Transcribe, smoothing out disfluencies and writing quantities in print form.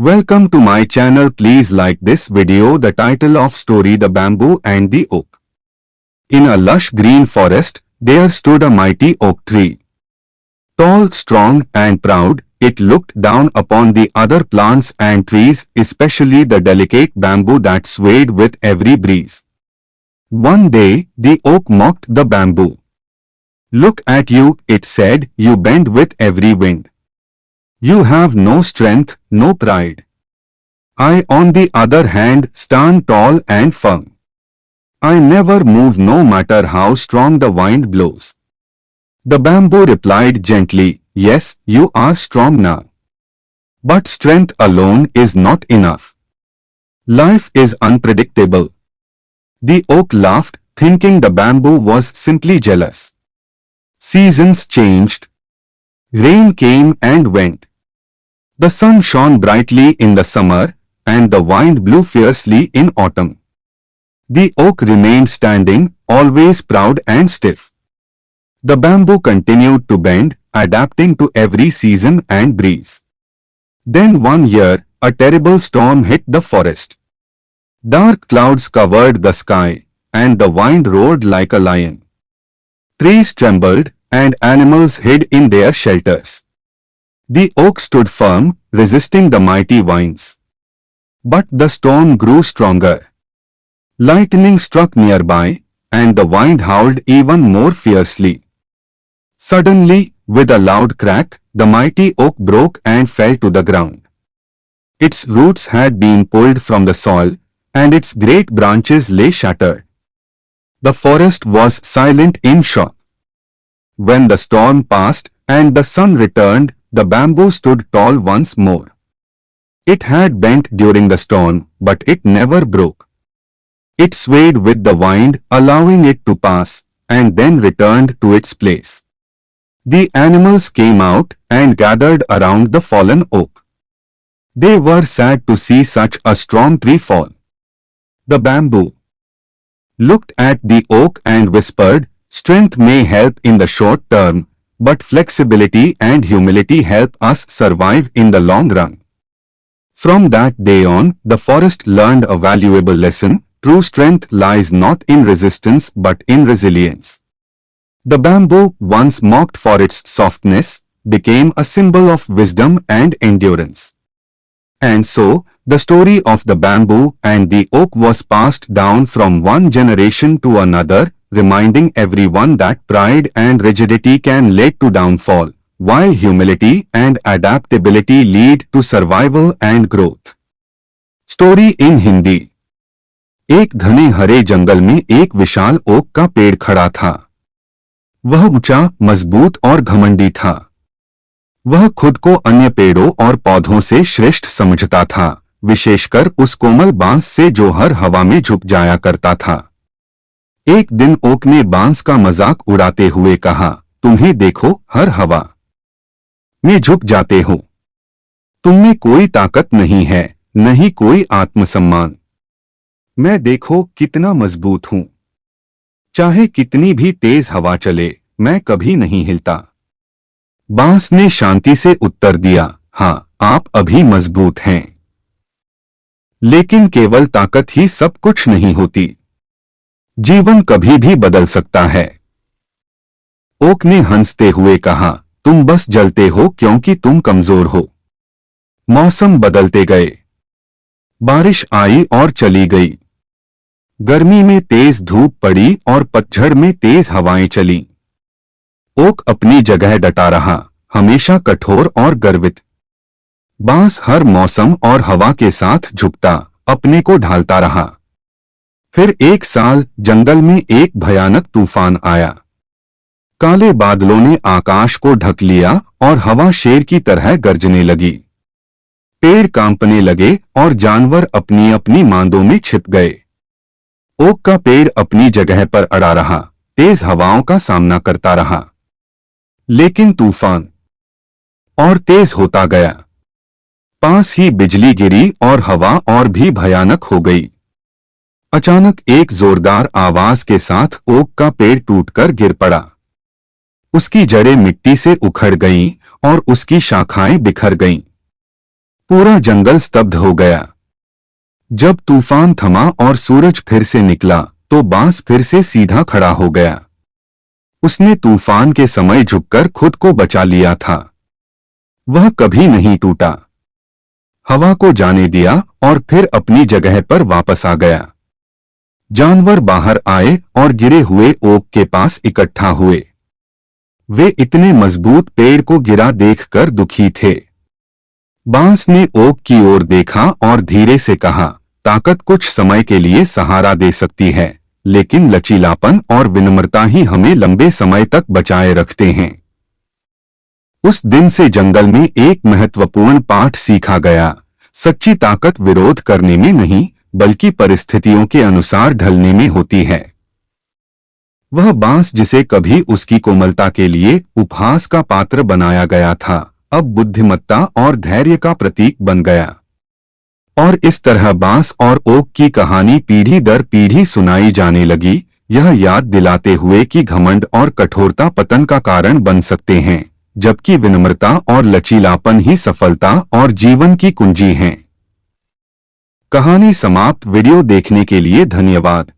Welcome to my channel. Please like this video. The title of story: The Bamboo and the Oak. In a lush green forest, there stood a mighty oak tree. Tall, strong and proud, it looked down upon the other plants and trees, especially the delicate bamboo that swayed with every breeze. One day, the oak mocked the bamboo. "Look at you," it said, "you bend with every wind. You have no strength, no pride. I, on the other hand, stand tall and firm. I never move no matter how strong the wind blows." The bamboo replied gently, "Yes, you are strong now. But strength alone is not enough. Life is unpredictable." The oak laughed, thinking the bamboo was simply jealous. Seasons changed. Rain came and went. The sun shone brightly in the summer, and the wind blew fiercely in autumn. The oak remained standing, always proud and stiff. The bamboo continued to bend, adapting to every season and breeze. Then one year, a terrible storm hit the forest. Dark clouds covered the sky, and the wind roared like a lion. Trees trembled, and animals hid in their shelters. The oak stood firm, resisting the mighty winds. But the storm grew stronger. Lightning struck nearby, and the wind howled even more fiercely. Suddenly, with a loud crack, the mighty oak broke and fell to the ground. Its roots had been pulled from the soil, and its great branches lay shattered. The forest was silent in shock. When the storm passed and the sun returned, the bamboo stood tall once more. It had bent during the storm, but it never broke. It swayed with the wind, allowing it to pass, and then returned to its place. The animals came out and gathered around the fallen oak. They were sad to see such a strong tree fall. The bamboo looked at the oak and whispered, "Strength may help in the short term, but flexibility and humility help us survive in the long run." From that day on, the forest learned a valuable lesson: true strength lies not in resistance but in resilience. The bamboo, once mocked for its softness, became a symbol of wisdom and endurance. And so, the story of the bamboo and the oak was passed down from one generation to another, reminding everyone that pride and rigidity can lead to downfall, while humility and adaptability lead to survival and growth. Story in Hindi. एक घने हरे जंगल में एक विशाल okay का पेड़ खड़ा था। वह ऊंचा, मजबूत और घमंडी था। वह खुद को अन्य पेड़ों और पौधों से श्रेष्ठ समझता था, विशेषकर उस कोमल बांस से जो हर हवा में झुक जाया करता था। एक दिन ओक ने बांस का मजाक उड़ाते हुए कहा, "तुम्हें देखो, हर हवा में झुक जाते हो। तुममें कोई ताकत नहीं है, नहीं कोई आत्मसम्मान। मैं देखो कितना मजबूत हूं। चाहे कितनी भी तेज हवा चले, मैं कभी नहीं हिलता।" बांस ने शांति से उत्तर दिया, "हाँ, आप अभी मजबूत हैं, लेकिन केवल ताकत ही सब कुछ नहीं होती। जीवन कभी भी बदल सकता है।" ओक ने हंसते हुए कहा, "तुम बस जलते हो क्योंकि तुम कमजोर हो।" मौसम बदलते गए। बारिश आई और चली गई। गर्मी में तेज धूप पड़ी और पतझड़ में तेज हवाएं चलीं। ओक अपनी जगह डटा रहा, हमेशा कठोर और गर्वित। बांस हर मौसम और हवा के साथ झुकता, अपने को ढालता रहा। फिर एक साल जंगल में एक भयानक तूफान आया। काले बादलों ने आकाश को ढक लिया और हवा शेर की तरह गरजने लगी। पेड़ कांपने लगे और जानवर अपनी अपनी मांदों में छिप गए। ओक का पेड़ अपनी जगह पर अड़ा रहा, तेज हवाओं का सामना करता रहा। लेकिन तूफान और तेज होता गया। पास ही बिजली गिरी और हवा और भी भयानक हो गई। अचानक एक जोरदार आवाज के साथ ओक का पेड़ टूटकर गिर पड़ा। उसकी जड़ें मिट्टी से उखड़ गईं और उसकी शाखाएं बिखर गईं। पूरा जंगल स्तब्ध हो गया। जब तूफान थमा और सूरज फिर से निकला तो बांस फिर से सीधा खड़ा हो गया। उसने तूफान के समय झुककर खुद को बचा लिया था। वह कभी नहीं टूटा। हवा को जाने दिया और फिर अपनी जगह पर वापस आ गया। जानवर बाहर आए और गिरे हुए ओक के पास इकट्ठा हुए। वे इतने मजबूत पेड़ को गिरा देखकर दुखी थे। बांस ने ओक की ओर देखा और धीरे से कहा, ताकत कुछ समय के लिए सहारा दे सकती है, लेकिन लचीलापन और विनम्रता ही हमें लंबे समय तक बचाए रखते हैं। उस दिन से जंगल में एक महत्वपूर्ण पाठ सीखा गया। सच्ची ताकत विरोध करने में नहीं, बल्कि परिस्थितियों के अनुसार ढलने में होती है। वह बांस जिसे कभी उसकी कोमलता के लिए उपहास का पात्र बनाया गया था, अब बुद्धिमत्ता और धैर्य का प्रतीक बन गया। और इस तरह बांस और ओक की कहानी पीढ़ी दर पीढ़ी सुनाई जाने लगी, यह याद दिलाते हुए कि घमंड और कठोरता पतन का कारण बन सकते हैं, जबकि विनम्रता और लचीलापन ही सफलता और जीवन की कुंजी हैं। कहानी समाप्त। वीडियो देखने के लिए धन्यवाद।